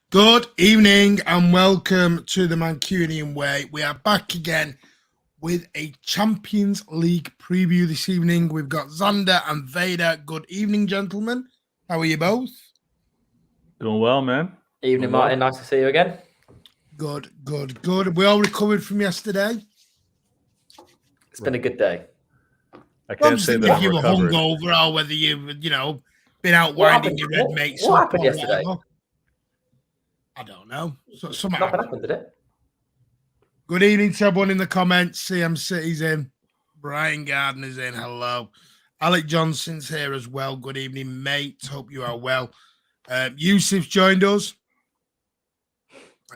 Good evening and welcome to the Mancunian Way. We are back again with a Champions League preview this evening. We've got Xander and Vader. Good evening, gentlemen. How are you both? Doing well, man. Evening, Martin. Nice to see you again. Good. We all recovered from yesterday? It's been a good day. I can't say that if you were recovered. hungover or whether you've, been out winding your red mates what up happened or yesterday? whatever. I don't know. Something Nothing happened, did it? Good evening to everyone in the comments. CM City's in. Brian Gardner's in. Hello. Alec Johnson's here as well. Good evening, mate. Hope you are well. Yusuf's joined us.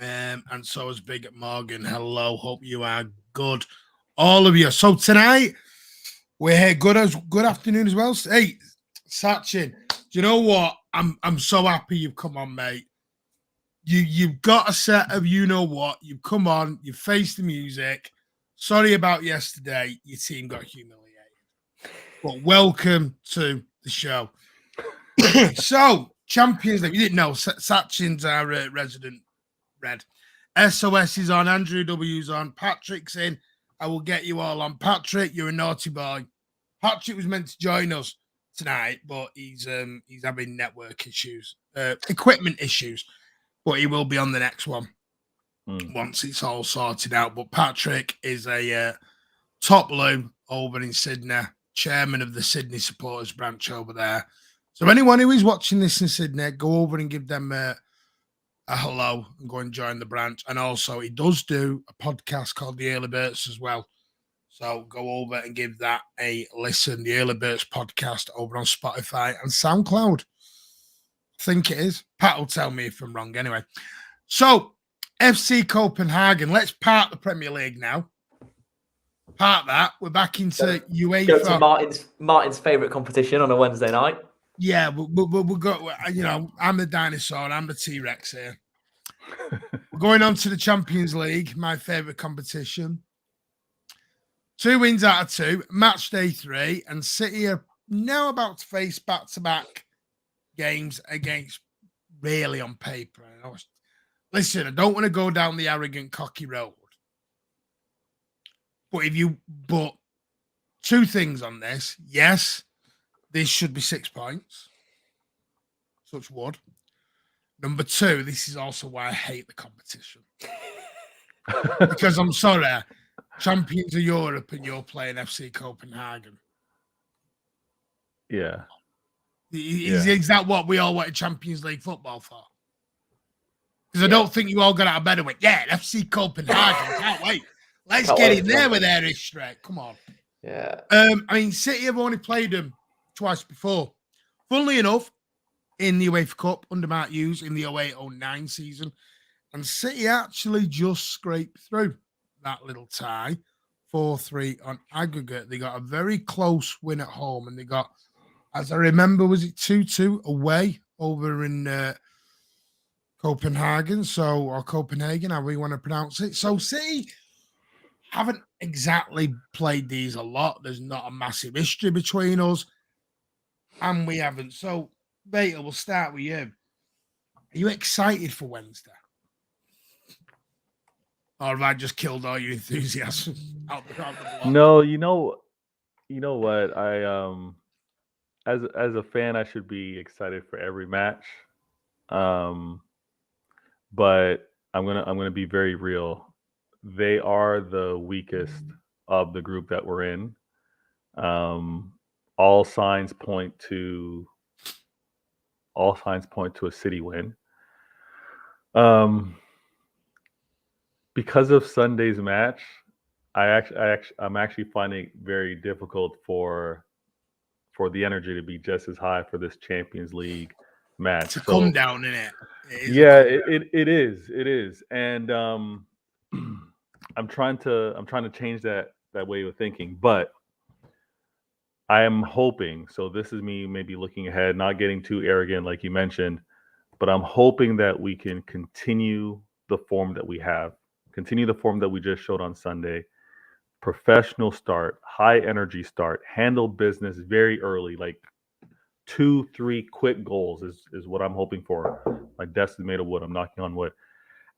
And so is Big Morgan. Hello. Hope you are good. All of you. So tonight, we're here. Good afternoon as well. Hey, Sachin, do you know what? I'm so happy you've come on, mate. You've got a set of you-know-what. You've come on. You've faced the music. Sorry about yesterday. Your team got humiliated. But welcome to the show. So, Champions League. You didn't know. Sachin's our resident red. SOS is on. Andrew W's on. Patrick's in. I will get you all on. Patrick, you're a naughty boy. Patrick was meant to join us tonight, but he's having network issues, equipment issues. But he will be on the next one once it's all sorted out. But Patrick is a top loom over in Sydney, chairman of the Sydney supporters branch over there. So anyone who is watching this in Sydney, go over and give them a hello and go and join the branch. And also he does do a podcast called The Early Birds as well. So go over and give that a listen. The Early Birds podcast over on Spotify and SoundCloud. Think it is. Pat will tell me if I'm wrong anyway. So, FC Copenhagen. Let's park the Premier League now. Park that. We're back into UEFA. Go to Martin's favourite competition on a Wednesday night. Yeah, we've got, I'm the dinosaur. I'm the T-Rex here. We're going on to the Champions League, my favourite competition. 2 wins out of 2. Match day 3. And City are now about to face back-to-back games against really on paper. Listen, I don't want to go down the arrogant, cocky road. But 2 things on this. Yes, this should be 6 points. Such would. Number 2, this is also why I hate the competition. Because I'm sorry, champions of Europe and you're playing FC Copenhagen. Yeah. Is that what we all wanted Champions League football for? Because I don't think you all got out of bed and went, yeah, FC Copenhagen, can't wait. Let's get in there with their history. Come on. Yeah. City have only played them twice before. Funnily enough, in the UEFA Cup under Mark Hughes in the 08-09 season. And City actually just scraped through that little tie, 4-3 on aggregate. They got a very close win at home, and they got, as I remember, was it 2-2 away over in Copenhagen? Or Copenhagen, however you want to pronounce it. So City haven't exactly played these a lot. There's not a massive history between us, and we haven't. So, Beta, we'll start with you. Are you excited for Wednesday? Or have I just killed all your enthusiasm out the block? No, you know what? I as a fan, I should be excited for every match. But I'm gonna be very real. They are the weakest of the group that we're in. All signs point to a City win. Because of Sunday's match, I'm actually finding it very difficult for the energy to be just as high for this Champions League match. To come down in it. It is. And I'm trying to change that way of thinking, but I am hoping, so this is me maybe looking ahead, not getting too arrogant like you mentioned, but I'm hoping that we can continue the form that we have, continue the form that we just showed on Sunday. Professional start, high energy start, handle business very early, like 2-3 quick goals is what I'm hoping for. My desk is made of wood. I'm knocking on wood.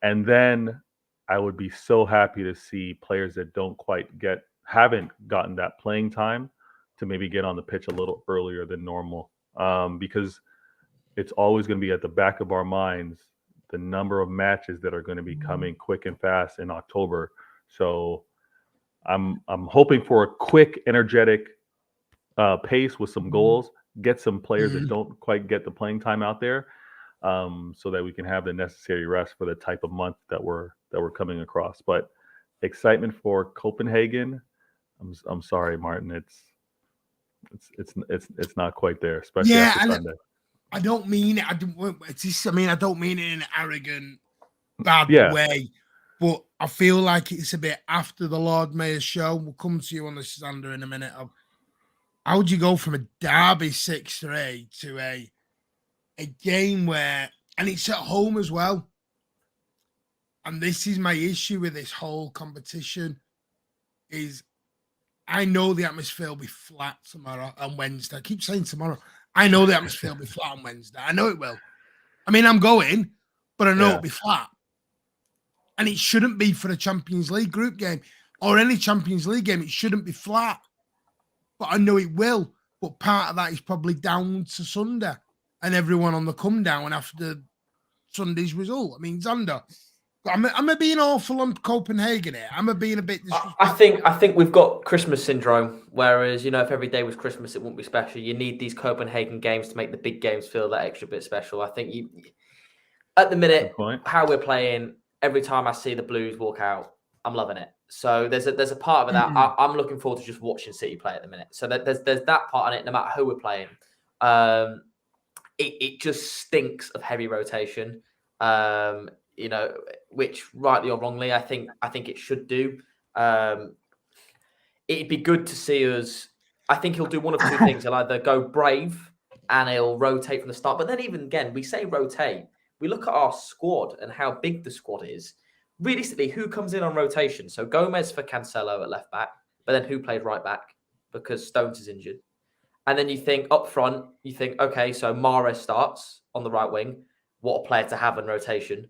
And then I would be so happy to see players that haven't gotten that playing time to maybe get on the pitch a little earlier than normal, because it's always going to be at the back of our minds the number of matches that are going to be coming quick and fast in October. So I'm hoping for a quick, energetic pace with some goals, get some players that don't quite get the playing time out there, so that we can have the necessary rest for the type of month that we're coming across. But excitement for Copenhagen. I'm sorry, Martin. It's not quite there, especially after Sunday. I don't mean it. I don't mean it in an arrogant, bad way. But I feel like it's a bit after the Lord Mayor's show. We'll come to you on the Sander in a minute. How would you go from a derby 6-3 to a game where, and it's at home as well. And this is my issue with this whole competition, is I know the atmosphere will be flat tomorrow on Wednesday. I keep saying tomorrow. I know the atmosphere will be flat on Wednesday. I know it will. I mean, I'm going, but I know it'll be flat. And it shouldn't be for a Champions League group game or any Champions League game. It shouldn't be flat. But I know it will. But part of that is probably down to Sunday and everyone on the come down after Sunday's result. I mean, Xander, am I being awful on Copenhagen here? Am I being a bit disrespectful? I think we've got Christmas syndrome, whereas, if every day was Christmas, it wouldn't be special. You need these Copenhagen games to make the big games feel that extra bit special. I think at the minute, how we're playing, every time I see the Blues walk out, I'm loving it. So there's a part of that. I'm looking forward to just watching City play at the minute. So there's that part on it, no matter who we're playing. It just stinks of heavy rotation. Which rightly or wrongly, I think it should do. It'd be good to see us. I think he'll do one of two things. He'll either go brave and he'll rotate from the start. But then even again, we say rotate. We look at our squad and how big the squad is. Realistically, who comes in on rotation? So Gomez for Cancelo at left back, but then who played right back because Stones is injured? And then you think up front, okay, so Mahrez starts on the right wing. What a player to have in rotation.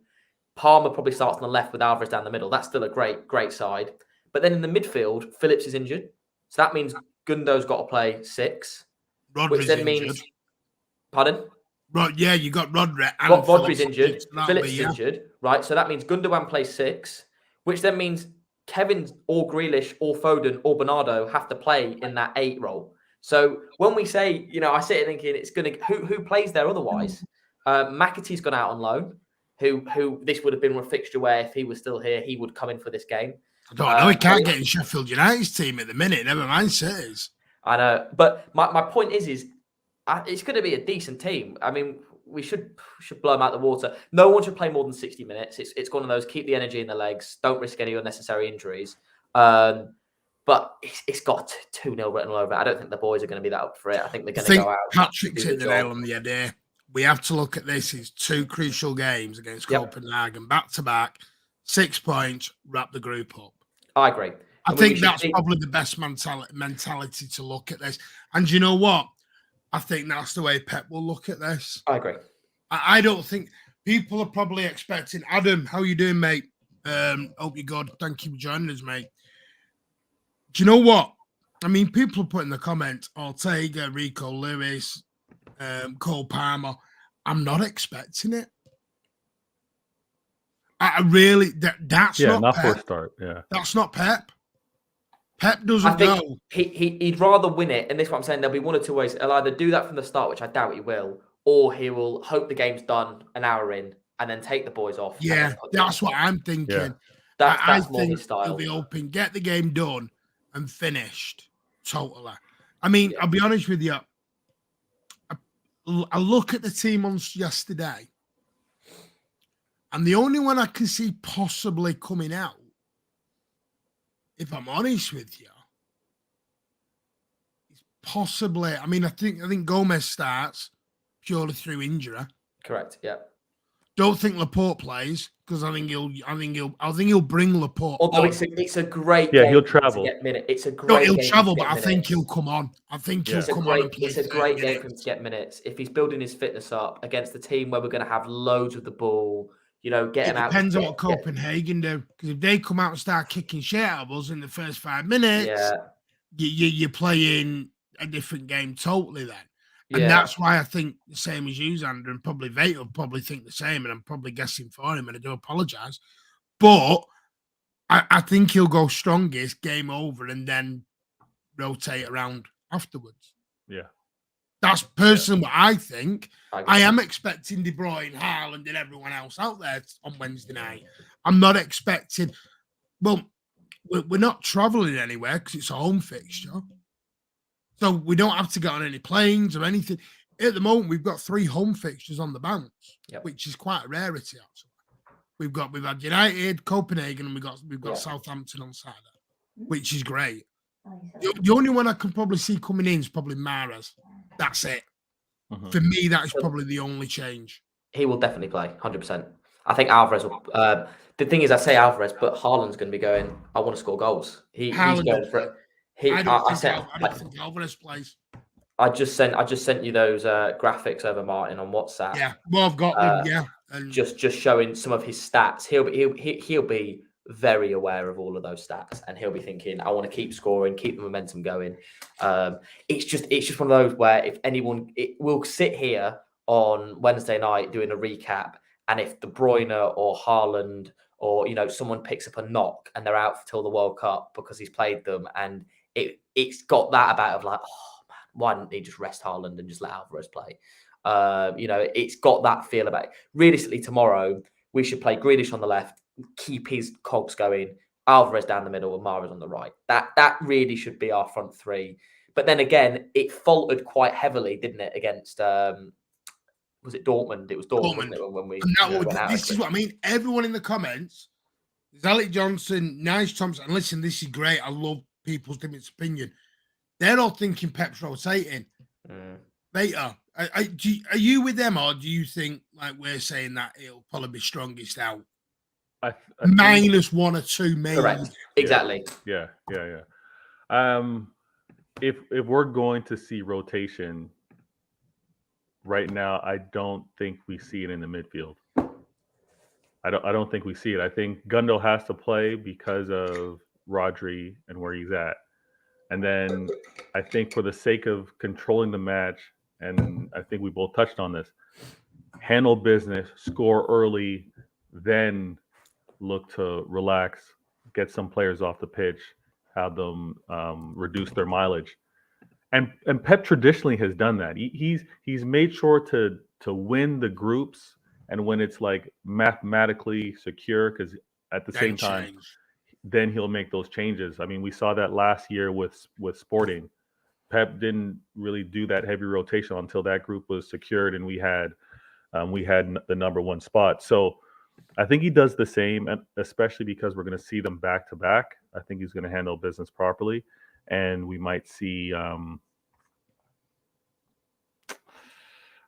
Palmer probably starts on the left with Alvarez down the middle. That's still a great side. But then in the midfield, Phillips is injured. So that means Gundo's got to play 6. Rodri's which then injured. means... Pardon? Yeah, you got Rodri. Rodri's injured. Phillips is injured. Right, so that means Gundogan plays 6, which then means Kevin or Grealish or Foden or Bernardo have to play in that 8 role. So when we say, I sit here thinking it's going to... Who plays there otherwise? McAtee's gone out on loan. Who this would have been a fixture where if he was still here, he would come in for this game. I don't know. He can't get in Sheffield United's team at the minute. Never mind City's. I know. But my point is it's going to be a decent team. I mean, we should blow them out the water. No one should play more than 60 minutes. It's one of those, keep the energy in the legs. Don't risk any unnecessary injuries. But it's got 2-0 written all over it. I don't think the boys are going to be that up for it. I think they're going to go out. Patrick's hit the nail on the head there. We have to look at this as 2 crucial games against Copenhagen, back-to-back, 6 points, wrap the group up. I agree. I think that's probably the best mentality to look at this. And you know what? I think that's the way Pep will look at this. I agree. I don't think people are probably expecting, Adam, how you doing, mate? Hope you're good. Thank you for joining us, mate. Do you know what? I mean, people put in the comments, Ortega, Rico Lewis, Cole Palmer. I'm not expecting it. I really, that's not Pep. For a start. Yeah, that's not Pep. Pep doesn't know. He'd rather win it, and this is what I'm saying. There'll be one or two ways. He'll either do that from the start, which I doubt he will, or he will hope the game's done an hour in and then take the boys off. Yeah, that's what I'm thinking. Yeah. That's more think his style. He'll be open, get the game done and finished. Totally. I mean, I'll be honest with you. I look at the team on yesterday, and the only one I can see possibly coming out, if I'm honest with you, is possibly. I mean, I think Gomez starts purely through injury. Correct. Yeah. Don't think Laporte plays because I think he'll bring Laporte. Although on. it's a great Yeah, game he'll to travel. get minutes. It's a No, great he'll game travel, to but get I think he'll minutes. come on. I think he'll Yeah. come on and play. It's a 30 great game minutes. for him to get minutes. If he's building his fitness up against the team where we're going to have loads of the ball, get It him out. depends on what Copenhagen do. Because if they come out and start kicking shit out of us in the first 5 minutes, you're playing a different game totally then. And that's why I think the same as you, Xander, and probably Vate will probably think the same, and I'm probably guessing for him, and I do apologise. But I think he'll go strongest, game over, and then rotate around afterwards. Yeah. That's personally what I think. I am expecting De Bruyne, Haaland, and everyone else out there on Wednesday night. I'm not expecting... Well, we're not travelling anywhere because it's a home fixture. So we don't have to get on any planes or anything. At the moment, we've got 3 home fixtures on the bounce, which is quite a rarity, actually. We've had United, Copenhagen, and we've got Southampton on Saturday, which is great. The only one I can probably see coming in is probably Mahrez. That's it. Mm-hmm. For me, that is probably the only change. He will definitely play, 100%. I think Alvarez will. The thing is, I say Alvarez, but Haaland's going to be going, I want to score goals. He's going for it. I don't think Alvarez plays. I just sent you those graphics over Martin on WhatsApp. Yeah, well, I've got them. Yeah, and just showing some of his stats. He'll be very aware of all of those stats, and he'll be thinking, I want to keep scoring, keep the momentum going. It's just one of those where if anyone, we'll sit here on Wednesday night doing a recap, and if De Bruyne or Haaland or someone picks up a knock and they're out till the World Cup because he's played them, and it's got that about of like, oh man, why didn't he just rest Haaland and just let Alvarez play? It's got that feel about it. Realistically, tomorrow we should play Grealish on the left, keep his cogs going, Alvarez down the middle, and Mahrez on the right. That really should be our front 3. But then again, it faltered quite heavily, didn't it, against was it Dortmund? It was Dortmund. Wasn't it, when we went out. This is what I mean. Everyone in the comments, Alec Johnson, Nice Thompson, and listen, this is great. I love people's different opinion. They're all thinking Pep's rotating. Later, are you with them, or do you think, like we're saying, that it'll probably be strongest out? I minus 1 or 2, maybe. Correct. Exactly. Yeah. If we're going to see rotation right now, I don't think we see it in the midfield. I don't think we see it. I think Gundo has to play because of Rodri and where he's at. And then I think for the sake of controlling the match, and I think we both touched on this, handle business, score early, then look to relax, get some players off the pitch, have them reduce their mileage. And Pep traditionally has done that. He's made sure to win the groups, and when it's like mathematically secure, because at the same time, then he'll make those changes. I mean, we saw that last year with Sporting. Pep didn't really do that heavy rotation until that group was secured, and we had the number 1 spot. So I think he does the same, and especially because we're going to see them back to back. I think he's going to handle business properly, and we might see.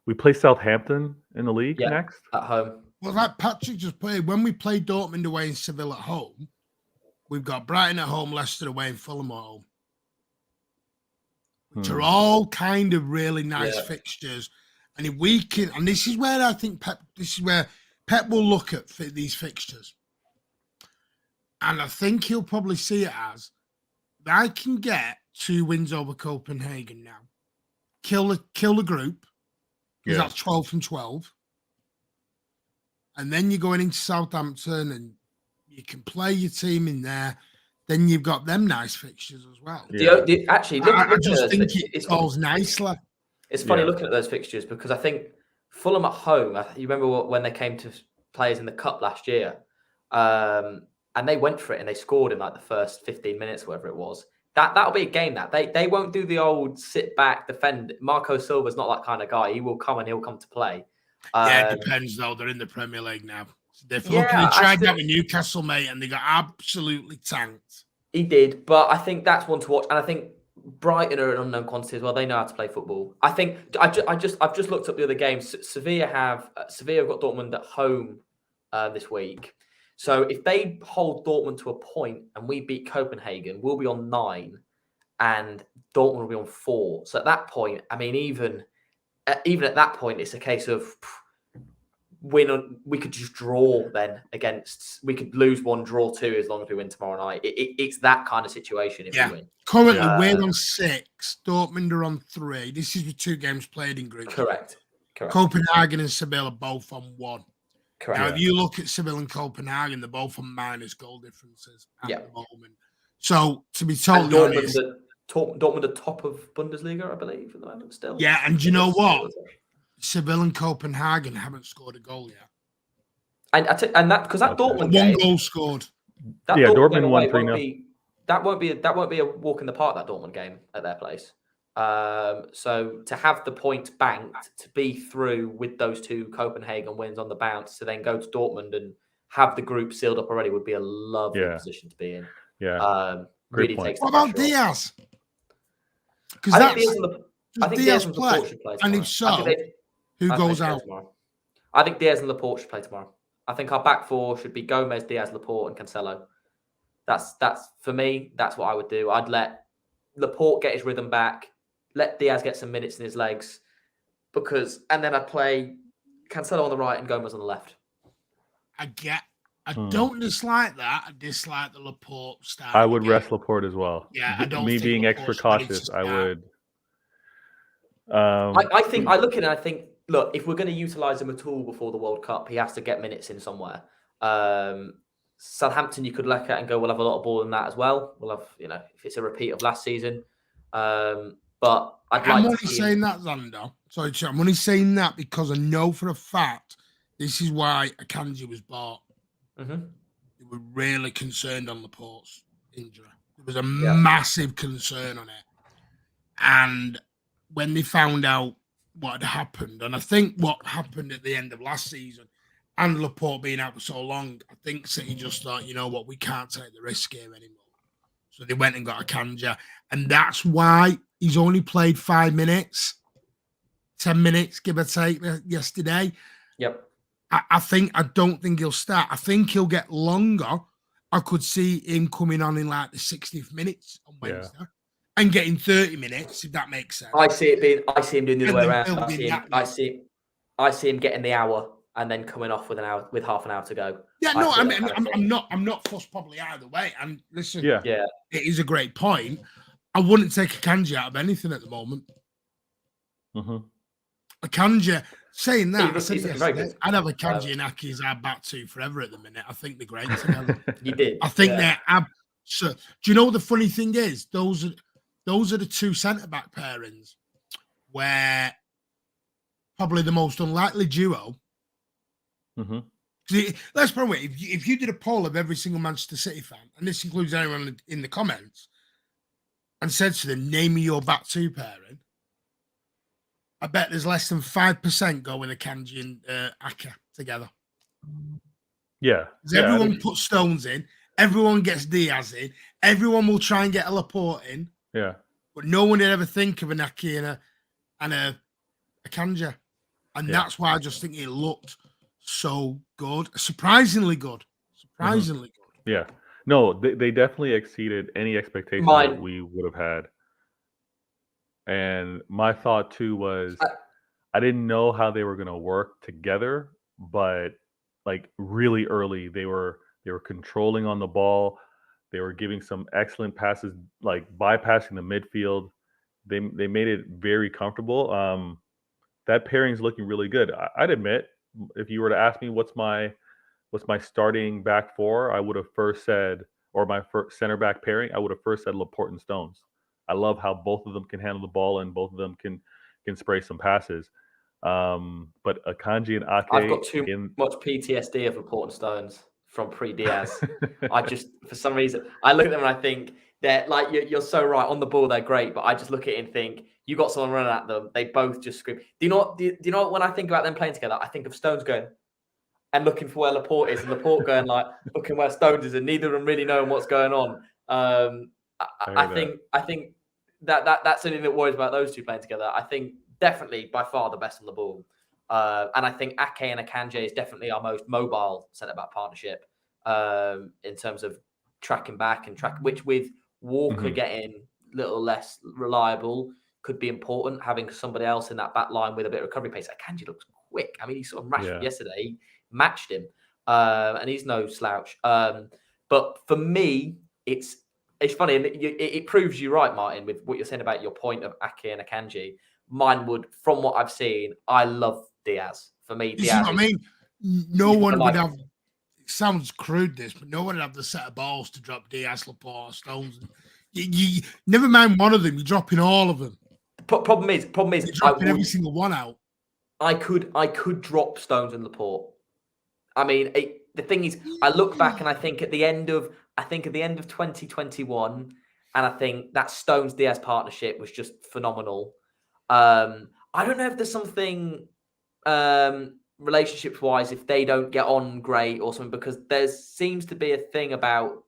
We play Southampton in the league next at home. Well, like Patrick just played, when we play Dortmund away and Seville at home, we've got Brighton at home, Leicester away, and Fulham at home, which are all kind of really nice fixtures. And if we can, and this is where I think Pep will look at these fixtures, and I think he'll probably see it as, I can get 2 wins over Copenhagen now, kill the group. Because that's 12 from 12. And then you're going into Southampton and you can play your team in there. Then you've got them nice fixtures as well. Actually, I just think it goes nicely. It's funny looking at those fixtures because I think Fulham at home, you remember when they came to players in the Cup last year, and they went for it and they scored in like the first 15 minutes, whatever it was. That'll be a game that they won't do the old sit back, defend. Marco Silva's not that kind of guy. He will come and he'll come to play. It depends though. They're in the Premier League now. They tried that with Newcastle, mate, and they got absolutely tanked. He did, but I think that's one to watch. And I think Brighton are an unknown quantity as well. They know how to play football. I think I've just looked up the other games. Sevilla have got Dortmund at home this week. So if they hold Dortmund to a point and we beat Copenhagen, we'll be on 9, and Dortmund will be on 4. So at that point, I mean, even at that point, it's a case of we could just draw then against. We could lose 1, draw 2 as long as we win tomorrow night. It's that kind of situation if we win. Currently, we're on 6. Dortmund are on 3. This is with 2 games played in group. Correct. Copenhagen and Seville are both on 1. Correct. Now, if you look at Seville and Copenhagen, they're both on minus goal differences at the moment. So, to be totally honest, Dortmund are top of Bundesliga, I believe, at the moment still. Yeah, and do you know what? Seville and Copenhagen haven't scored a goal yet. And that because that Dortmund game, 1 goal scored. Dortmund won 3-0. That won't be a walk in the park, that Dortmund game at their place. So to have the points banked, to be through with those 2 Copenhagen wins on the bounce, to then go to Dortmund and have the group sealed up already would be a lovely position to be in. Yeah. Really takes. What about Diaz? Because I think Diaz and Laporte should play tomorrow. And if so, who goes out? I think Diaz and Laporte should play tomorrow. I think our back 4 should be Gomez, Diaz, Laporte, and Cancelo. That's for me. That's what I would do. I'd let Laporte get his rhythm back, let Diaz get some minutes in his legs, and then I'd play Cancelo on the right and Gomez on the left. I don't dislike that. I dislike the Laporte style. I would rest Laporte as well. Yeah, I don't. Me being Laporte's extra cautious, I would. I think I look at it and I think, look, if we're going to utilize him at all before the World Cup, he has to get minutes in somewhere. Southampton, you could look at and go, we'll have a lot of ball in that as well. We'll have, if it's a repeat of last season. But I'm only saying that, Xander. Sorry, I'm only saying that because I know for a fact this is why Akanji was bought. Mm-hmm. They were really concerned on Laporte's injury. There was a massive concern on it. And when they found out what had happened, and I think what happened at the end of last season, and Laporte being out for so long, I think City just thought, you know what, we can't take the risk here anymore. So they went and got Akanji. And that's why he's only played 5 minutes, 10 minutes, give or take, yesterday. Yep. I don't think he'll start. I think he'll get longer. I could see him coming on in like the 60th minutes on Wednesday and getting 30 minutes, if that makes sense. I see him doing the other way around. I see him getting the hour and then coming off with half an hour to go. Yeah, no, I'm not fussed probably either way. And listen, it is a great point. I wouldn't take Akanji out of anything at the moment. Mm-hmm. Akanji, saying that, I'd have Akanji and Aki as our back 2 forever at the minute. I think they're great together. You did. I think they're so. Do you know what the funny thing is? Those are the 2 centre-back pairings where probably the most unlikely duo. Mm-hmm. Let's put it away. If you did a poll of every single Manchester City fan, and this includes anyone in the comments, and said to them, name me your back 2 pairing, I bet there's less than 5% go with Akanji and Aka together. Yeah. Everyone puts Stones in. Everyone gets Diaz in. Everyone will try and get a Laporte in. Yeah. But no one would ever think of an Aki and a Akanji. And that's why I just think it looked so good. Surprisingly good. Good. Yeah. No, they definitely exceeded any expectations that we would have had. And my thought too was I didn't know how they were going to work together, but like really early they were controlling on the ball. They were giving some excellent passes, like bypassing the midfield. They made it very comfortable. That pairing's looking really good. I'd admit, if you were to ask me what's my starting back 4, I would have first said, or my first center back pairing, I would have first said Laporte and Stones. I love how both of them can handle the ball and both of them can spray some passes. But Akanji and Ake, I've got too much PTSD of Laporte and Stones from pre-Diaz. I just, for some reason, I look at them and I think they're like, you're so right, on the ball they're great, but I just look at it and think, you got someone running at them, they both just scream. Do you know what, when I think about them playing together, I think of Stones going and looking for where Laporte is, and Laporte going like looking where Stones is, and neither of them really knowing what's going on. I think that's something that worries about those two playing together. I think definitely by far the best on the ball. And I think Ake and Akanji is definitely our most mobile centre-back partnership in terms of tracking back and which with Walker getting a little less reliable could be important. Having somebody else in that back line with a bit of recovery pace. Akanji looks quick. I mean, he sort of Rashford yesterday, matched him, and he's no slouch. But for me, it's funny, and it proves you right, Martin, with what you're saying about your point of Ake and Akanji. Mine would, from what I've seen, I love Diaz. For me, You Diaz. see what I mean? No one would have. It sounds crude, this, but no one would have the set of balls to drop Diaz, Laporte, Stones. You never mind one of them. You're dropping all of them. Problem is, you're dropping every single one out. I could drop Stones and Laporte. I mean, the thing is, I look back and I think at the end of 2021, and I think that Stones Diaz partnership was just phenomenal. I don't know if there's something relationships wise, if they don't get on great or something, because there seems to be a thing about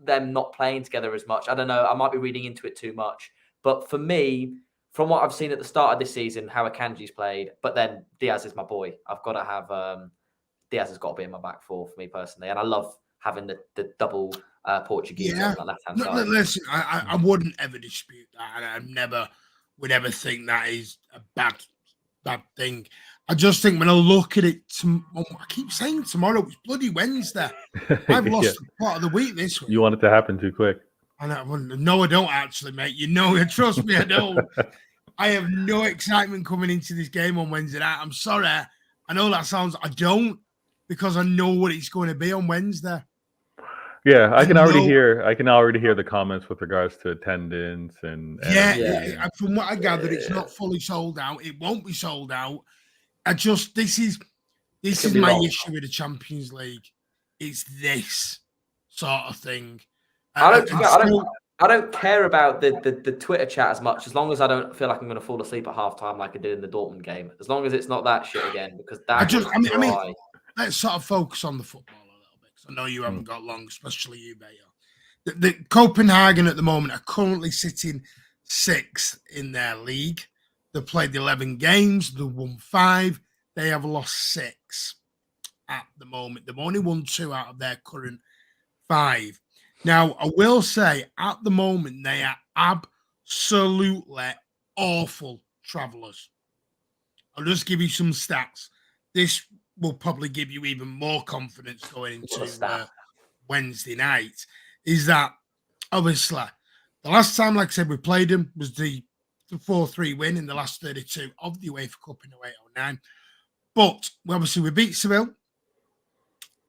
them not playing together as much. I don't know. I might be reading into it too much, but for me, from what I've seen at the start of this season, how Akanji's played, but then Diaz is my boy. I've got to have Diaz has got to be in my back four for me personally, and I love having the double Portuguese on that left hand side. Listen, I wouldn't ever dispute that, and I would ever think that is a bad thing. I just think when I look at it, I keep saying tomorrow, it's bloody Wednesday. I've lost part of the week this week. You want it to happen too quick. No, I don't actually, mate. You know, trust me, I don't. I have no excitement coming into this game on Wednesday night. I'm sorry. I know that sounds, I don't, because I know what it's going to be on Wednesday. Yeah, I can already hear the comments with regards to attendance and from what I gathered, it's not fully sold out. It won't be sold out. This is my issue with the Champions League. It's this sort of thing. I don't care about the Twitter chat as much, as long as I don't feel like I'm going to fall asleep at halftime like I did in the Dortmund game. As long as it's not that shit again, because that. I mean, let's sort of focus on the football a little bit, because I know you haven't got long, especially you, Bayo. The Copenhagen at the moment are currently sitting 6th in their league. They've played 11 games. They've won 5. They have lost 6 at the moment. They've only won 2 out of their current 5. Now, I will say, at the moment, they are absolutely awful travellers. I'll just give you some stats. This will probably give you even more confidence going into Wednesday night. Is that, obviously, the last time, like I said, we played them was the 4-3 win in the last 32 of the UEFA Cup in 08-09. But, we beat Seville,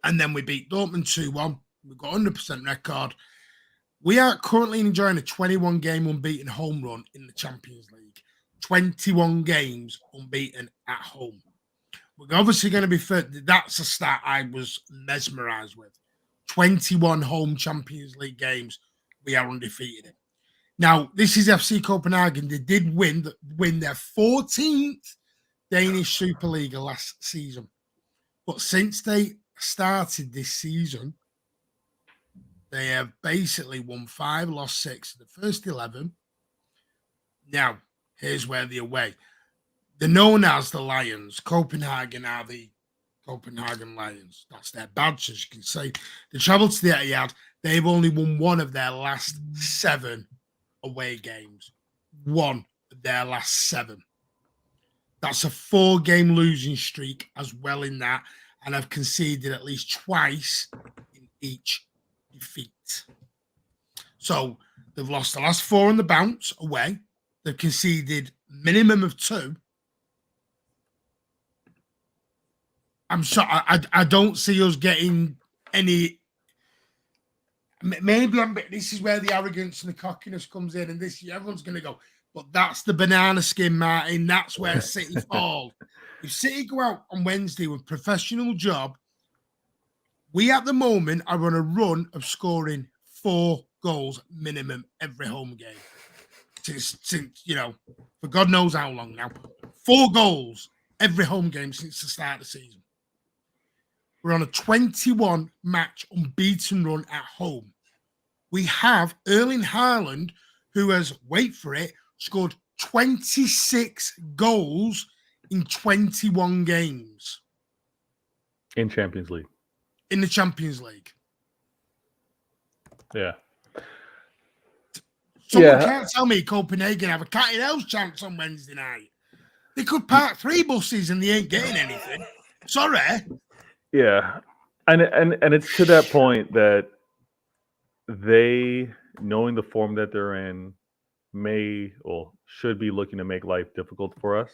and then we beat Dortmund 2-1. We've got 100% record. We are currently enjoying a 21-game unbeaten home run in the Champions League. 21 games unbeaten at home. We're obviously going to be that's a stat I was mesmerised with. 21 home Champions League games we are undefeated in. Now, this is FC Copenhagen. They did win their 14th Danish Superliga last season. But since they started this season, they have basically won 5, lost 6 in the first 11. Now, here's where they're away. They're known as the Lions. Copenhagen are the Copenhagen Lions. That's their badge, as you can see. They travelled to the ETIHAD. They've only won 1 of their last 7 away games. 1 of their last 7. That's a 4-game losing streak as well in that. And I've conceded at least twice in each defeat. So they've lost the last 4 on the bounce away. They've conceded minimum of 2. I'm sorry, I don't see us getting any. Maybe this is where the arrogance and the cockiness comes in, and everyone's going to go, but that's the banana skin, Martin. That's where City fall. If City go out on Wednesday with a professional job, we at the moment are on a run of scoring 4 goals minimum every home game. Since for God knows how long now. 4 goals every home game since the start of the season. We're on a 21-match unbeaten run at home. We have Erling Haaland, who has, wait for it, scored 26 goals in 21 games In Champions League. in the Champions League. Yeah. Someone can't tell me Copenhagen have a cat in hell's chance on Wednesday night. They could park 3 buses and they ain't getting anything. Sorry. Yeah. And it's to that point that they, knowing the form that they're in, should be looking to make life difficult for us.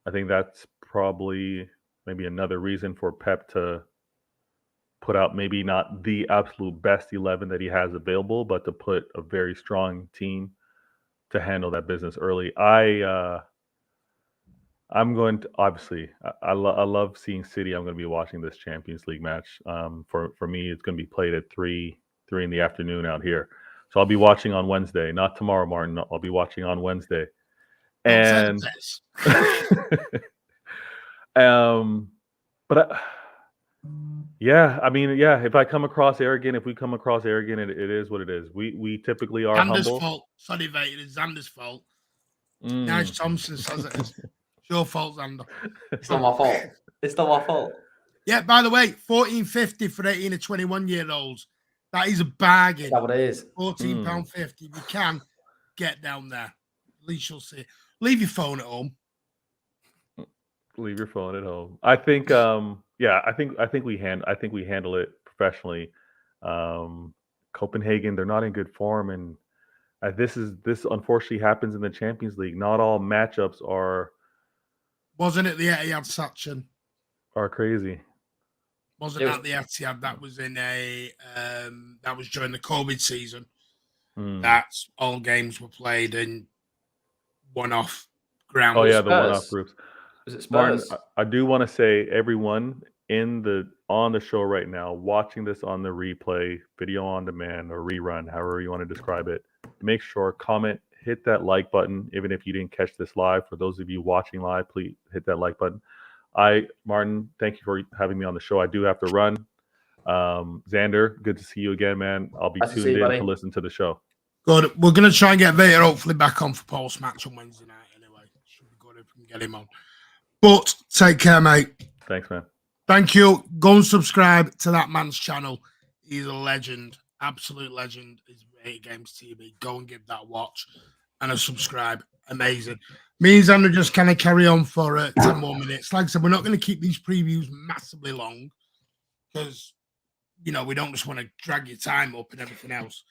I think that's probably maybe another reason for Pep to put out maybe not the absolute best 11 that he has available, but to put a very strong team to handle that business early. I'm going to, obviously, I love seeing City. I'm going to be watching this Champions League match. For me, it's going to be played at 3 in the afternoon out here. So I'll be watching on Wednesday, not tomorrow, Martin. I'll be watching on Wednesday. And yeah, I mean, yeah, if we come across arrogant, it is what it is. We typically are Xander's humble. fault. Sorry, mate, it is Xander's fault. Nice Thompson says it is. It's your fault, Xander. It's not my fault. It's not my fault. Yeah, by the way, $14.50 for 18 to 21-year-olds. That is a bargain. Is that what it is? £14.50. If you can, get down there. At least you'll see. Leave your phone at home. Leave your phone at home. I think, I think we handle it professionally. Copenhagen, they're not in good form, and this unfortunately happens in the Champions League. Not all matchups Wasn't it the Etihad, Sachin? Are crazy. Wasn't that the Etihad? That was that was during the COVID season. That's all games were played in one-off grounds. Oh yeah, the one-off groups. Was it Spurs? Martin, I do want to say, everyone on the show right now, watching this on the replay, video on demand, or rerun, however you want to describe it, make sure, comment, hit that like button, even if you didn't catch this live. For those of you watching live, please hit that like button. Martin, thank you for having me on the show. I do have to run. Xander, good to see you again, man. I'll be tuned in to listen to the show. Good. We're going to try and get Vader hopefully back on for Paul's match on Wednesday night anyway. Should be good if we can get him on. But take care, mate. Thanks, man. Thank you. Go and subscribe to that man's channel. He's a legend. Absolute legend. He's 8 Games TV. Go and give that a watch and a subscribe. Amazing. Me and Xander just kind of carry on for 10 more minutes. Like I said, we're not going to keep these previews massively long because, we don't just want to drag your time up and everything else.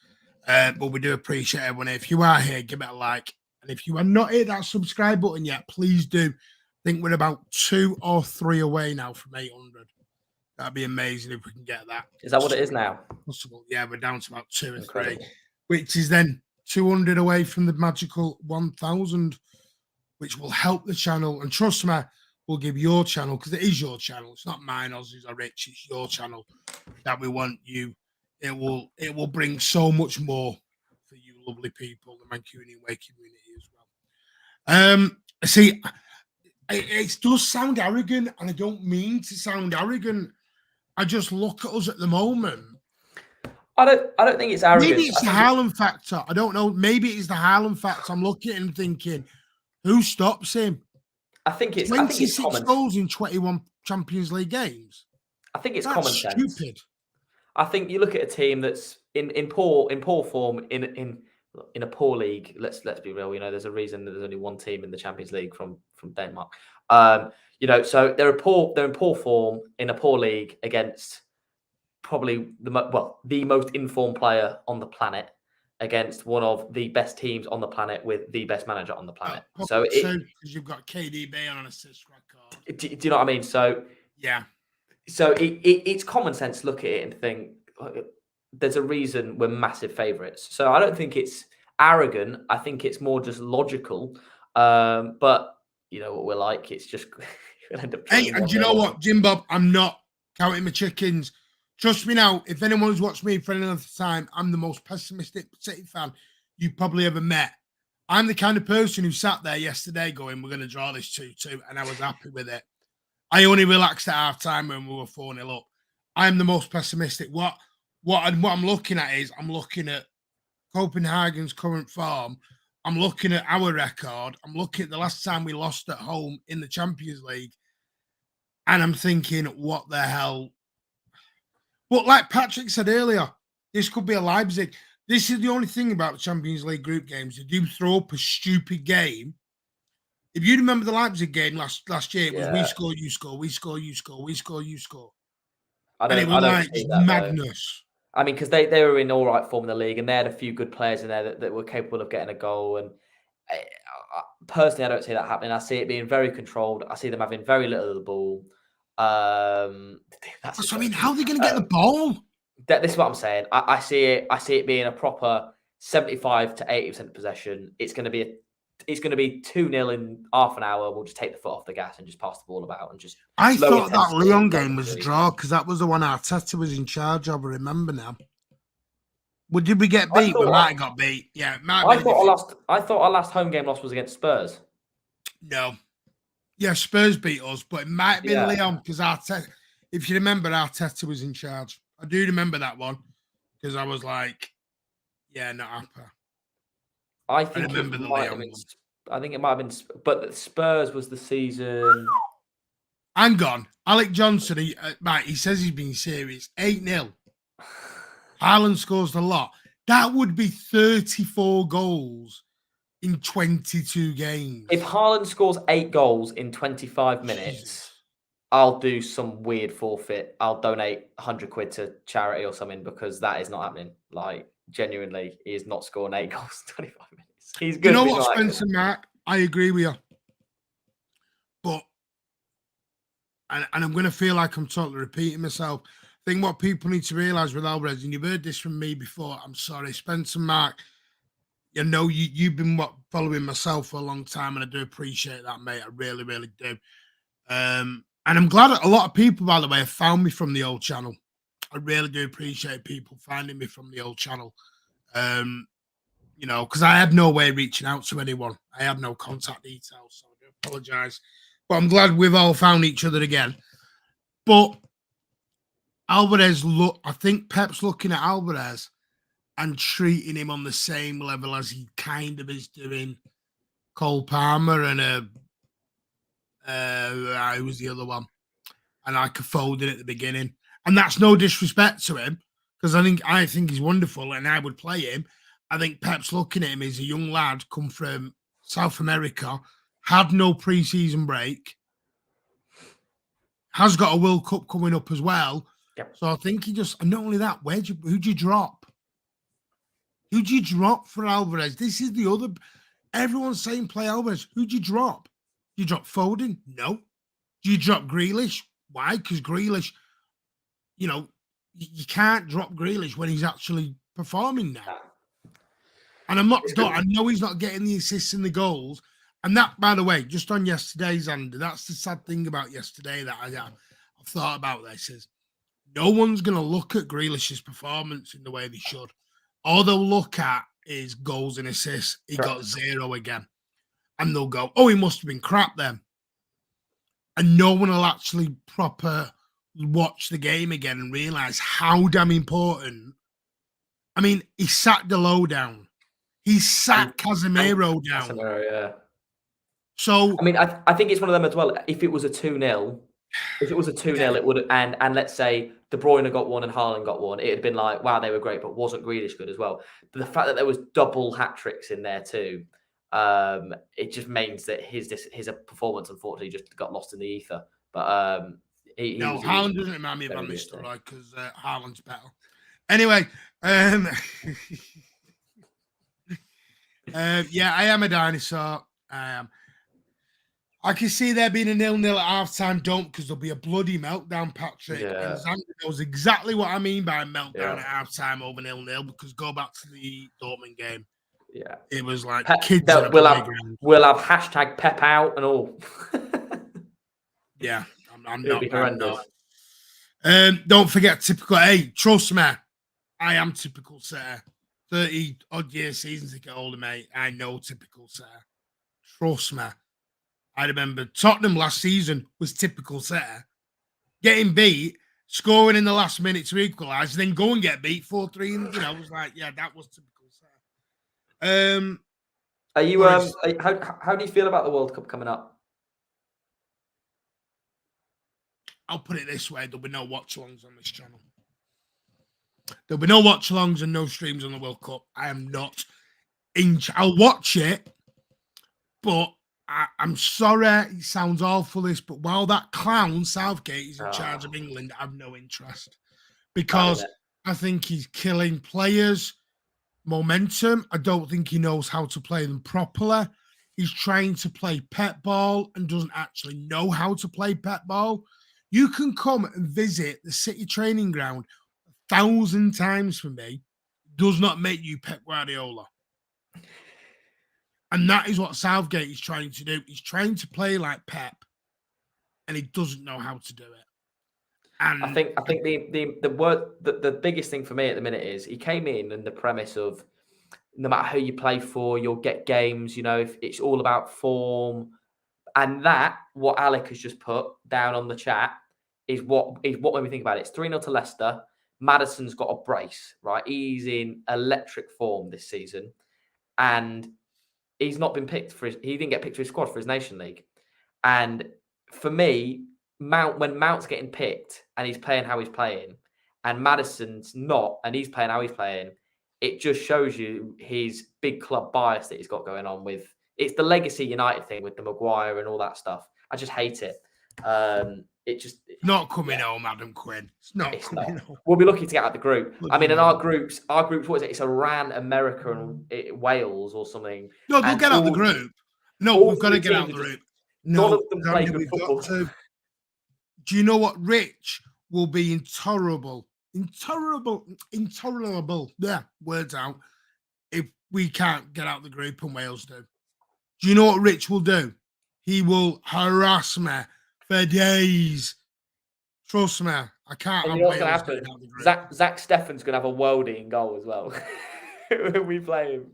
But we do appreciate everyone. If you are here, give it a like. And if you are not hit that subscribe button yet, please do. I think we're about 2 or 3 away now from 800. That'd be amazing if we can get that. Is that what it is now? Possible. Yeah, we're down to about 2 or 3, Incredible. which is then 200 away from the magical 1,000, which will help the channel. And trust me, we'll give your channel, because it is your channel. It's not mine, Aussies or Rich. It's your channel that we want you. It will bring so much more for you lovely people, the Mancunian way community as well. See, it does sound arrogant, and I don't mean to sound arrogant. I just look at us at the moment. I don't think it's arrogant. Maybe it's the Haaland factor. I don't know. Maybe it's the Haaland factor. I'm looking at him thinking, who stops him? I think it's 26 common. goals in 21 Champions League games. I think it's That's common sense. Stupid. I think you look at a team that's in poor form in a poor league. Let's be real. There's a reason that there's only one team in the Champions League from Denmark. So they're in poor form in a poor league against probably the most informed player on the planet, against one of the best teams on the planet with the best manager on the planet. So because you've got KDB on an assist record. Do you know what I mean? So yeah. So it's common sense to look at it and think there's a reason we're massive favourites. So I don't think it's arrogant. I think it's more just logical. But you know what we're like. It's just we'll end up. Hey, and you know what, Jim Bob? I'm not counting my chickens. Trust me now. If anyone's watched me for another time, I'm the most pessimistic City fan you probably ever met. I'm the kind of person who sat there yesterday going, "We're going to draw this 2-2," and I was happy with it. I only relaxed at half time when we were 4-0 up. I'm the most pessimistic. What I'm looking at is I'm looking at Copenhagen's current form, I'm looking at our record. I'm looking at the last time we lost at home in the Champions League. And I'm thinking, what the hell? But like Patrick said earlier, this could be a Leipzig. This is the only thing about the Champions League group games. They do throw up a stupid game. If you remember the Leipzig game last year, it was we score, you score, we score, you score, we score, you score. And it was like madness. I mean, because they were in all right form in the league, and they had a few good players in there that were capable of getting a goal. And personally, I don't see that happening. I see it being very controlled. I see them having very little of the ball. That's what I mean. How are they going to get the ball? This is what I'm saying. I see it being a proper 75 to 80% possession. It's going to be 2-0 in half an hour. We'll just take the foot off the gas and just pass the ball about and just. I thought that Lyon game was a draw because that was the one Arteta was in charge of. I remember now. Well, did we get beat? We might have got beat. Yeah, it might. I thought our last home game loss was against Spurs. No. Yeah, Spurs beat us, but it might have been Lyon because Arteta. If you remember, Arteta was in charge. I do remember that one because I was like, yeah, not happy. I think it might have been, but Spurs was the season. Hang on. Alec Johnson, he says he's been serious. 8-0. Haaland scores a lot. That would be 34 goals in 22 games. If Haaland scores 8 goals in 25 minutes, Jesus. I'll do some weird forfeit. I'll donate 100 quid to charity or something because that is not happening. Like, genuinely, he is not scoring 8 goals in 25 minutes. He's good. You know what, Spencer, Mark? I agree with you. But, and I'm going to feel like I'm totally repeating myself. I think what people need to realise with Alvarez, and you've heard this from me before, I'm sorry, Spencer, Mark, you know, you've been following myself for a long time, and I do appreciate that, mate. I really, really do. And I'm glad a lot of people, by the way, have found me from the old channel. I really do appreciate people finding me from the old channel. You know, because I had no way of reaching out to anyone. I had no contact details, so I do apologise. But I'm glad we've all found each other again. But Alvarez, I think Pep's looking at Alvarez and treating him on the same level as he kind of is doing Cole Palmer and who was the other one? And like a folding at the beginning. And that's no disrespect to him, because I think he's wonderful and I would play him. I think Pep's looking at him as a young lad come from South America, had no pre-season break, has got a World Cup coming up as well. Yep. So I think he just, and not only that, who'd you drop? Who'd you drop for Alvarez? This is the other, everyone's saying play Alvarez. Who'd you drop? You drop Foden? No. Do you drop Grealish? Why? Because Grealish, you know, you can't drop Grealish when he's actually performing now. And I know he's not getting the assists and the goals. And that, by the way, just on yesterday's Andy, that's the sad thing about yesterday that I've thought about this is no one's going to look at Grealish's performance in the way they should. All they'll look at is goals and assists. He got 0 again. And they'll go, oh, he must have been crap then. And no one will actually proper watch the game again and realise how damn important. I mean, he sat Delo down. He sat Casemiro down. Casemiro, yeah. So I mean, I think it's one of them as well. If it was a 2-0, it would, and let's say De Bruyne got one and Haaland got one, it'd been like, wow, they were great, but wasn't Grealish good as well? But the fact that there was double hat tricks in there too, it just means that his performance unfortunately just got lost in the ether. But Haaland doesn't remind me of Van Nistelrooy because Haaland's better. Anyway, yeah, I am a dinosaur. I am. I can see there being a 0-0 at half-time. Don't, because there'll be a bloody meltdown, Patrick. Yeah. And Xander knows exactly what I mean by a meltdown at half-time over 0-0, because go back to the Dortmund game. Yeah. It was like kids we'll have hashtag Pep out and all. Yeah. I'm It'll not. be horrendous. Don't forget, typical. Hey, trust me, I am typical Sarah. 30-odd year seasons to get older, mate. I know typical Sarah. Trust me. I remember Tottenham last season was typical Sarah. Getting beat, scoring in the last minute to equalise, then go and get beat 4-3. And, you know, it was like, yeah, that was typical Sarah. Are you? Boris. How do you feel about the World Cup coming up? I'll put it this way: there'll be no watch-alongs on this channel. There'll be no watch-alongs and no streams on the World Cup. I am not in. I'll watch it, but I'm sorry, it sounds awful, this, but while that clown Southgate is in charge of England, I have no interest because I think he's killing players' momentum. I don't think he knows how to play them properly. He's trying to play pet ball and doesn't actually know how to play pet ball. You can come and visit the City training ground 1,000 times for me. Does not make you Pep Guardiola. And that is what Southgate is trying to do. He's trying to play like Pep, and he doesn't know how to do it. And I think the biggest thing for me at the minute is he came in and the premise of no matter who you play for, you'll get games. You know, if it's all about form, and that what Alec has just put down on the chat is what when we think about it, it's 3-0 to Leicester. Maddison's got a brace, right? He's in electric form this season, and he's not been picked he didn't get picked for his squad for his Nation League. And for me, when Mount's getting picked and he's playing how he's playing, and Maddison's not, and he's playing how he's playing, it just shows you his big club bias that he's got going on with. It's the Legacy United thing with the Maguire and all that stuff. I just hate it. Not coming home, Adam Quinn. It's not coming home. We'll be lucky to get out of the group. I mean, in our groups, what is it? It's Iran, America, and Wales or something. No, they'll get out of the group. No, we've got to get out of the group. None of them play good football. Do you know what? Rich will be intolerable. Yeah, words out. If we can't get out of the group and Wales do. Do you know what Rich will do? He will harass me for days. Trust me, I can't. And you know what's going to happen? Zach Steffen's going to have a worldie in goal as well. When we play him.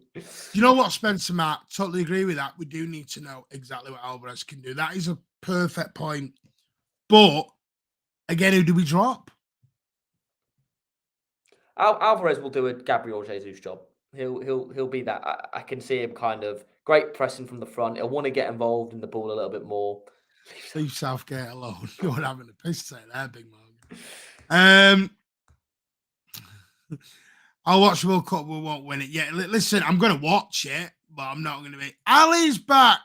You know what, Spencer, Matt? Totally agree with that. We do need to know exactly what Alvarez can do. That is a perfect point. But, again, who do we drop? Alvarez will do a Gabriel Jesus job. He'll be that. I can see him kind of great pressing from the front. He'll want to get involved in the ball a little bit more. Leave Southgate alone. You're having a piss take there, big man. I'll watch the World Cup. We won't win it yet. Listen, I'm going to watch it, but I'm not going to be. Ali's back.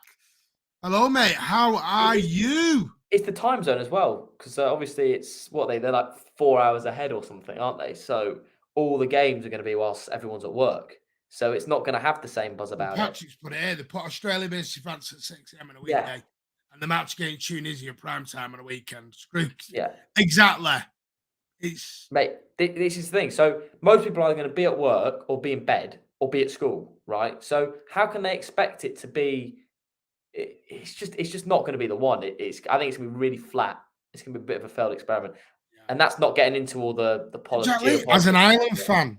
Hello, mate. How are you? It's the time zone as well, because obviously it's they're like 4 hours ahead or something, aren't they? So all the games are going to be whilst everyone's at work. So it's not going to have the same buzz about Patrick's put it here. They put Australia versus France at 6 a.m. on a weekday. Yeah. And the match against Tunisia prime time on a weekend. Screw. Yeah. Exactly. Mate, this is the thing. So most people are going to be at work or be in bed or be at school, right? So how can they expect it to be? It's just not going to be the one. I think it's going to be really flat. It's going to be a bit of a failed experiment. Yeah. And that's not getting into all the politics. As an Ireland fan,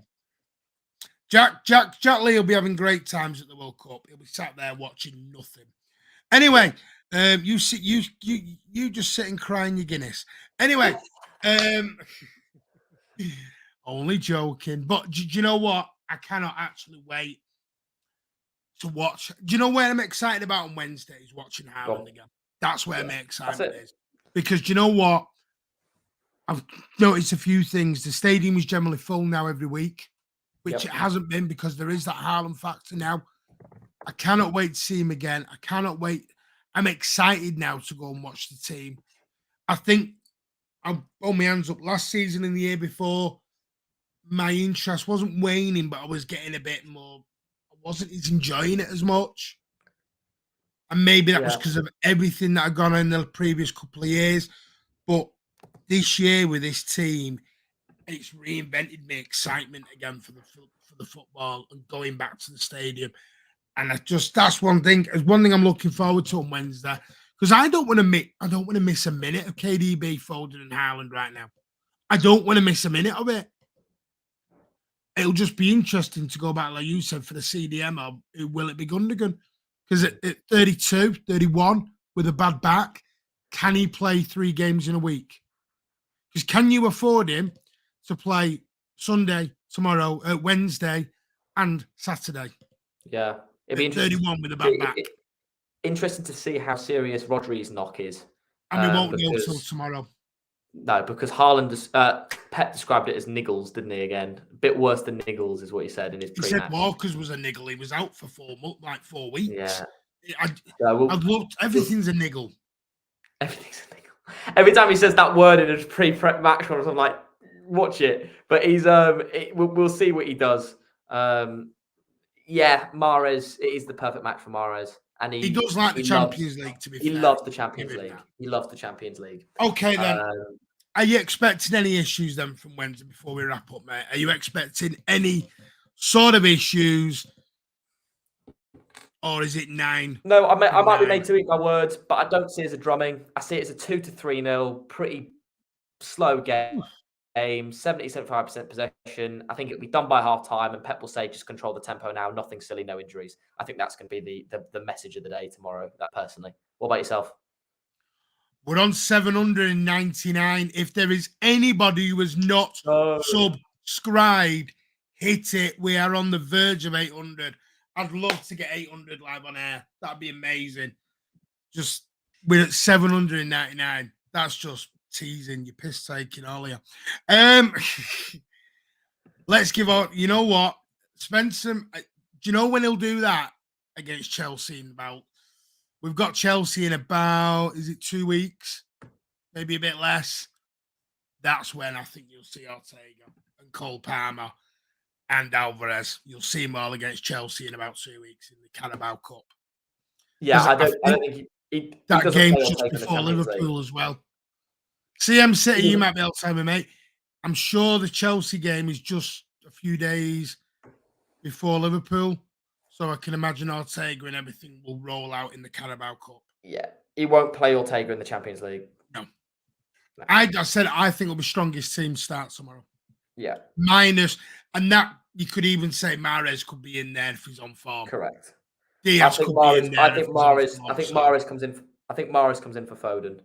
Jack Lee will be having great times at the World Cup. He'll be sat there watching nothing. Anyway, you just sit and crying your Guinness. Anyway, only joking. But do you know what? I cannot actually wait to watch. Do you know where I'm excited about on Wednesday is watching Haaland again. That's where my excitement is. Because do you know what? I've noticed a few things. The stadium is generally full now every week, which it hasn't been because there is that Haaland factor now. I cannot wait to see him again. I cannot wait. I'm excited now to go and watch the team. I think I'll hold my hands up. Last season and the year before, my interest wasn't waning, but I was getting a bit more. I wasn't enjoying it as much. And maybe that was because of everything that had gone on in the previous couple of years. But this year with this team, it's reinvented my excitement again for the football and going back to the stadium. And that's one thing. It's one thing I'm looking forward to on Wednesday because I don't want to miss a minute of KDB, Foden, and Haaland right now. I don't want to miss a minute of it. It'll just be interesting to go back, like you said, for the CDM. Or will it be Gundogan? Because at 32, 31, with a bad back, can he play 3 games in a week? Because can you afford him to play Sunday, tomorrow, Wednesday, and Saturday? Yeah, it'd be At interesting. 31 with a bad back. Interesting to see how serious Rodri's knock is. And we won't know till because tomorrow. no, because Haaland, Pep described it as niggles, didn't he? Again, a bit worse than niggles is what he said in his He pre-match. said Walker's was a niggle. He was out for 4 weeks. Yeah. I'd love everything's a niggle. Everything's a niggle. Every time he says that word in his pre-match, I'm like, watch it. But he's we'll see what he does. Yeah, Mahrez, it is the perfect match for Mahrez. And he does like the Champions League, to be fair. He loves the Champions League. He loves the Champions League. Okay, then. Are you expecting any issues then from Wednesday before we wrap up, mate? Are you expecting any sort of issues? Or is it 9? No, I might be made to eat my words, but I don't see it as a drumming. I see it as a 2-3-0, pretty slow game. 70-75% possession. I think it'll be done by half time, and Pep will say, just control the tempo now, nothing silly, no injuries. I think that's going to be the message of the day tomorrow, that personally. What about yourself? We're on 799. If there is anybody who has not subscribed, hit it. We are on the verge of 800. I'd love to get 800 live on air. That'd be amazing. Just, we're at 799. That's just teasing. You're piss taking, all of you. Let's give out. You know what? Spencer, do you know when he'll do that against Chelsea in about? We've got Chelsea in about, is it 2 weeks? Maybe a bit less. That's when I think you'll see Ortega and Cole Palmer and Alvarez. You'll see them all against Chelsea in about 2 weeks in the Carabao Cup. Yeah, I don't think that game's just before Liverpool as well. CM City, you might be able to tell me, mate. I'm sure the Chelsea game is just a few days before Liverpool. So I can imagine Ortega and everything will roll out in the Carabao Cup. Yeah, he won't play Ortega in the Champions League. No. I said I think it'll be strongest team start tomorrow. Yeah. Minus, and that you could even say Mahrez could be in there if he's on form. Correct. Diaz could be in there. I think Mahrez comes in. I think Mahrez comes in for Foden,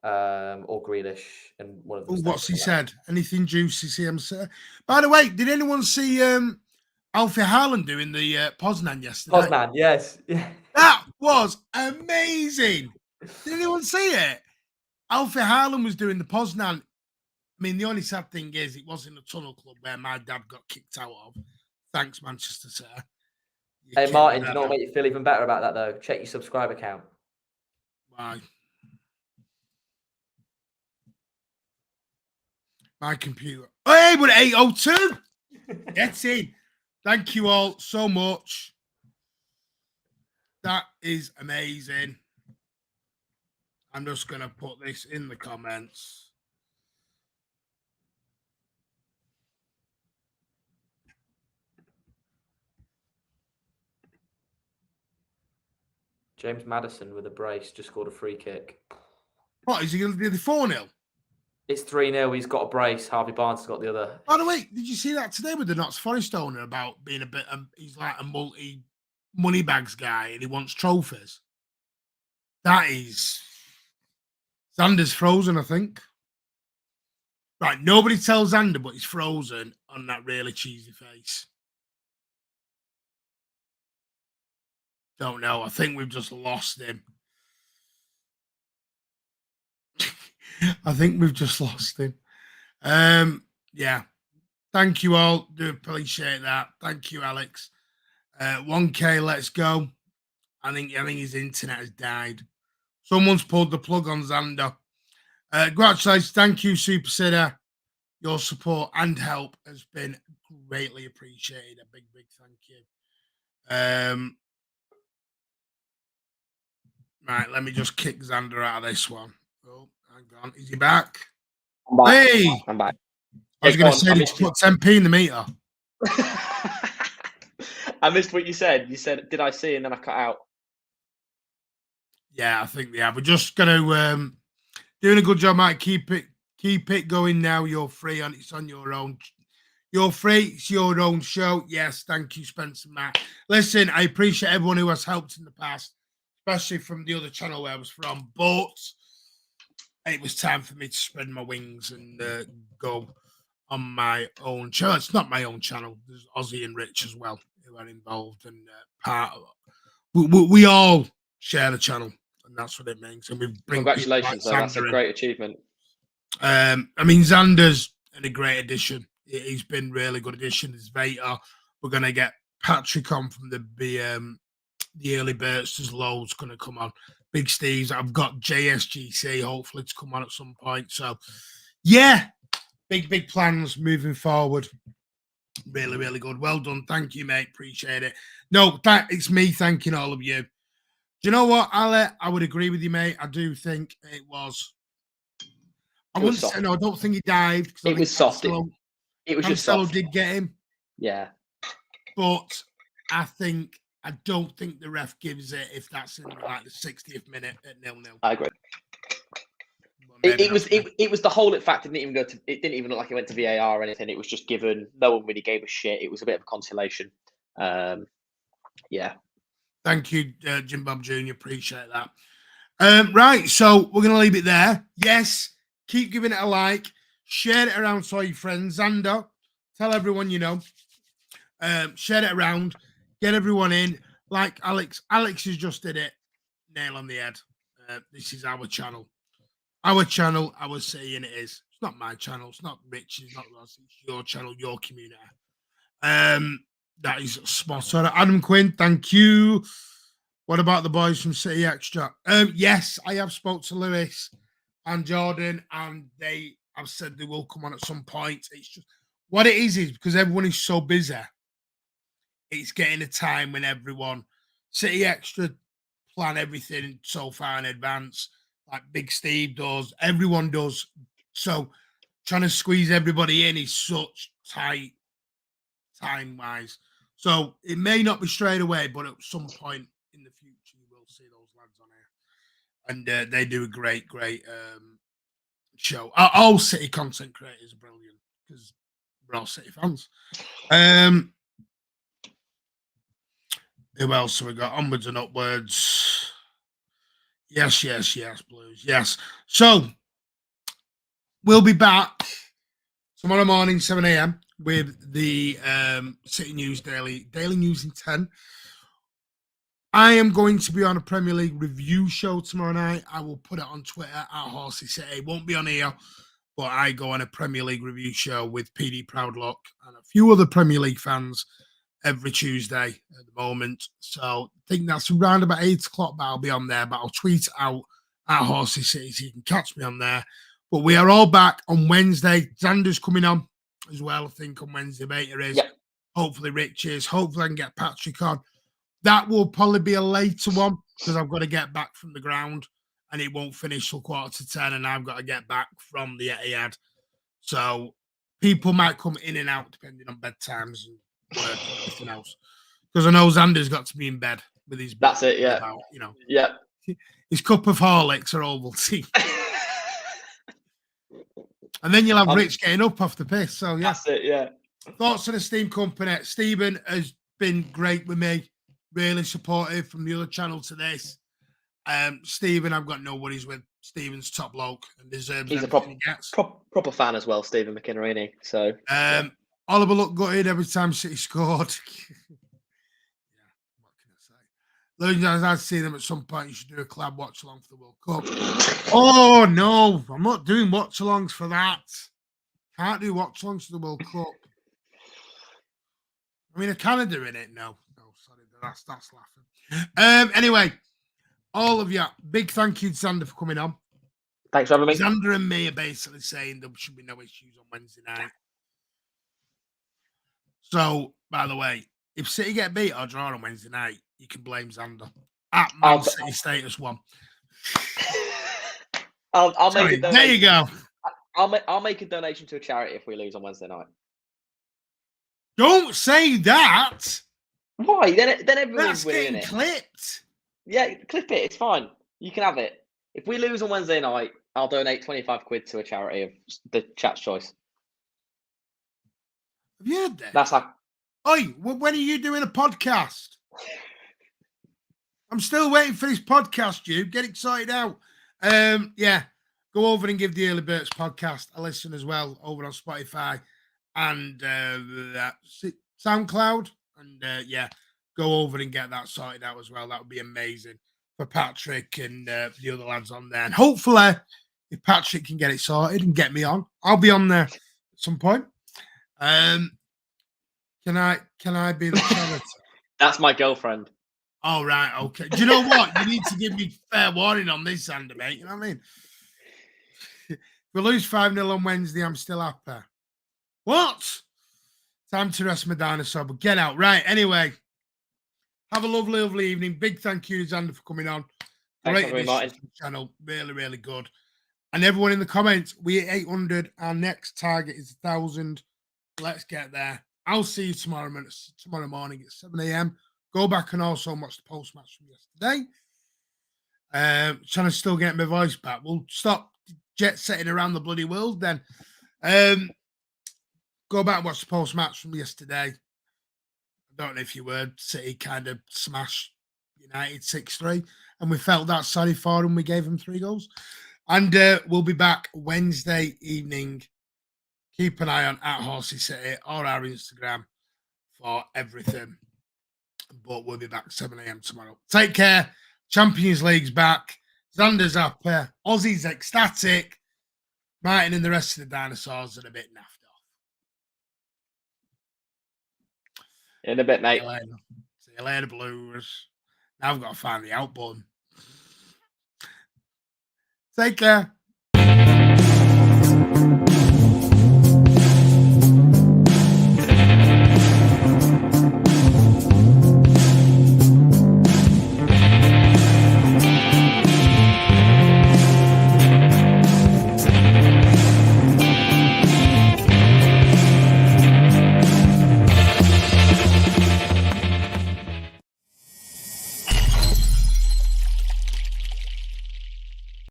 or Grealish, and one of them. What's he said? Anything juicy? CM. By the way, did anyone see Alfie Haaland doing the Poznan yesterday? Poznan, yes. Yeah. That was amazing. Did anyone see it? Alfie Haaland was doing the Poznan. I mean, the only sad thing is it was in the Tunnel Club where my dad got kicked out of. Thanks, Manchester City. Hey, Martin, do you know what make you feel even better about that, though? Check your subscriber count. Why? My computer. Oh, hey, we're at 802. Get in. Thank you all so much. That is amazing. I'm just going to put this in the comments. James Maddison with a brace just scored a free kick. What, is he going to do the 4-0? It's 3-0. He's got a brace. Harvey Barnes has got the other. By the way, did you see that today with the Notts Forest owner about being a bit, he's like a multi-money bags guy and he wants trophies? That is, Xander's frozen, I think. Right, nobody tells Xander, but he's frozen on that really cheesy face. Don't know. I think we've just lost him. I think we've just lost him. Yeah. Thank you all. Do appreciate that. Thank you, Alex. 1K, let's go. I think his internet has died. Someone's pulled the plug on Xander. Congratulations. Thank you, Super Sitter. Your support and help has been greatly appreciated. A big, big thank you. Right, let me just kick Xander out of this one. Oh, hang on. Is he back? I'm back. Hey! I'm back. I was going to say, did you put 10p in the meter? I missed what you said. You said, did I see? And then I cut out. Yeah, I think we have. We're just going to doing a good job, Mike. Keep it going now. You're free on it's on your own. You're free. It's your own show. Yes, thank you, Spencer, Matt. Listen, I appreciate everyone who has helped in the past, especially from the other channel where I was from. But it was time for me to spread my wings and go on my own channel. It's not my own channel. There's Ozzy and Rich as well, who are involved and part of we all share the channel, and that's what it means. And we bring Congratulations, though. That's a Xander in. great achievement. I mean, Xander's a great addition. He's been really good addition. There's Vader. We're gonna get Patrick on from the early birds. There's loads going to come on. Big Steve's. I've got JSGC hopefully to come on at some point. So, yeah, big plans moving forward. Really, really good. Well done. Thank you, mate. Appreciate it. No, it's me thanking all of you. Do you know what, Ale? I would agree with you, mate. I do think it was. I wouldn't say no. I don't think he dived. It was soft. It was just soft. Did get him. Yeah, but I don't think the ref gives it if that's in like the 60th minute at 0-0. I agree. It was the whole fact. It didn't even look like it went to VAR or anything. It was just given. No one really gave a shit. It was a bit of a consolation. Yeah. Thank you, Jim Bob Jr. Appreciate that. Right, so we're gonna leave it there. Yes, keep giving it a like, share it around to all your friends. Xander, tell everyone you know. Share it around, get everyone in. Like Alex has just did it. Nail on the head. This is our channel. Our channel, our city, and it is. It's not my channel. It's not Rich. It's not Ross. It's your channel, your community. That is spot on. Adam Quinn, thank you. What about the boys from City Extra? Yes, I have spoke to Lewis and Jordan, and they have said they will come on at some point. It's just what it is because everyone is so busy. It's getting a time when everyone City Extra plan everything so far in advance. Like Big Steve does, everyone does. So trying to squeeze everybody in is such tight time-wise. So it may not be straight away, but at some point in the future, you will see those lads on here. And they do a great show. All City content creators are brilliant because we're all City fans. Who else have we got? Onwards and upwards. Yes, Blues. Yes. So we'll be back tomorrow morning, 7 a.m. with the City News Daily News in 10. I am going to be on a Premier League review show tomorrow night. I will put it on Twitter at Horsey City. It won't be on here, but I go on a Premier League review show with PD Proudlock and a few other Premier League fans every Tuesday at the moment. So I think that's around about 8 o'clock that I'll be on there, but I'll tweet out at Horsey City so you can catch me on there. But we are all back on Wednesday. Xander's coming on as well, I think, on Wednesday. Vader is. Yep. Hopefully Rich is. Hopefully I can get Patrick on. That will probably be a later one because I've got to get back from the ground and it won't finish till 9:45 and I've got to get back from the ETIHAD. So people might come in and out depending on bedtimes and work and everything else. Because I know Xander's got to be in bed with his... That's it, yeah. About, you know. Yeah. His cup of Horlicks or Ovaltine. And then you'll have Rich getting up off the piss. So, yeah. That's it, yeah. Thoughts on esteemed company. Stephen has been great with me. Really supportive from the other channel to this. Stephen, I've got no worries with. Stephen's top bloke and deserves He's a proper fan as well, Stephen McInerney. So, Oliver looked gutted every time City scored. Yeah, what can I say? Look, I'd see them at some point. You should do a collab watch along for the World Cup. Oh no, I'm not doing watch alongs for that. Can't do watch alongs for the World Cup. I mean, Canada in it? No, sorry, that's laughing. Anyway, all of you, big thank you to Xander for coming on. Thanks for having me. Xander and me are basically saying there should be no issues on Wednesday night. So, by the way, if City get beat or draw on Wednesday night, you can blame Xander. At Man City status 1. I'll make a donation. There you go. I'll make a donation to a charity if we lose on Wednesday night. Don't say that. Why? Then everyone's winning it. Clipped. Yeah, clip it. It's fine. You can have it. If we lose on Wednesday night, I'll donate 25 quid to a charity of the chat's choice. Have you heard that? That's how. Oi, when are you doing a podcast? I'm still waiting for this podcast, you. Get excited out. Yeah, go over and give the Early Birds podcast a listen as well over on Spotify and SoundCloud And yeah, go over and get that sorted out as well. That would be amazing for Patrick and the other lads on there. And hopefully, if Patrick can get it sorted and get me on, I'll be on there at some point. Can I be the charity? That's my girlfriend. Oh, right. Okay. Do you know what? You need to give me fair warning on this, Andy, mate. You know what I mean? If we lose 5-0 on Wednesday, I'm still happy. What? Time to rest my dinosaur, but get out. Right. Anyway, have a lovely, lovely evening. Big thank you to Xander for coming on. Thanks, Great Martin. addition to the channel. Really, really good. And everyone in the comments, we're 800. Our next target is 1,000. Let's get there. I'll see you tomorrow morning at 7 a.m. Go back and also watch the post-match from yesterday. Trying to still get my voice back. We'll stop jet-setting around the bloody world then. Go back and watch the post-match from yesterday. I don't know if you were. City kind of smashed United 6-3. And we felt that sorry for them. We gave them 3 goals. And we'll be back Wednesday evening. Keep an eye on @Horsey City or our Instagram for everything. But we'll be back 7 a.m. tomorrow. Take care. Champions League's back. Xander's happy. Aussie's ecstatic. Martin and the rest of the dinosaurs are a bit naffed off. In a bit, mate. See you later, Blues. Now I've got to find the out button. Take care.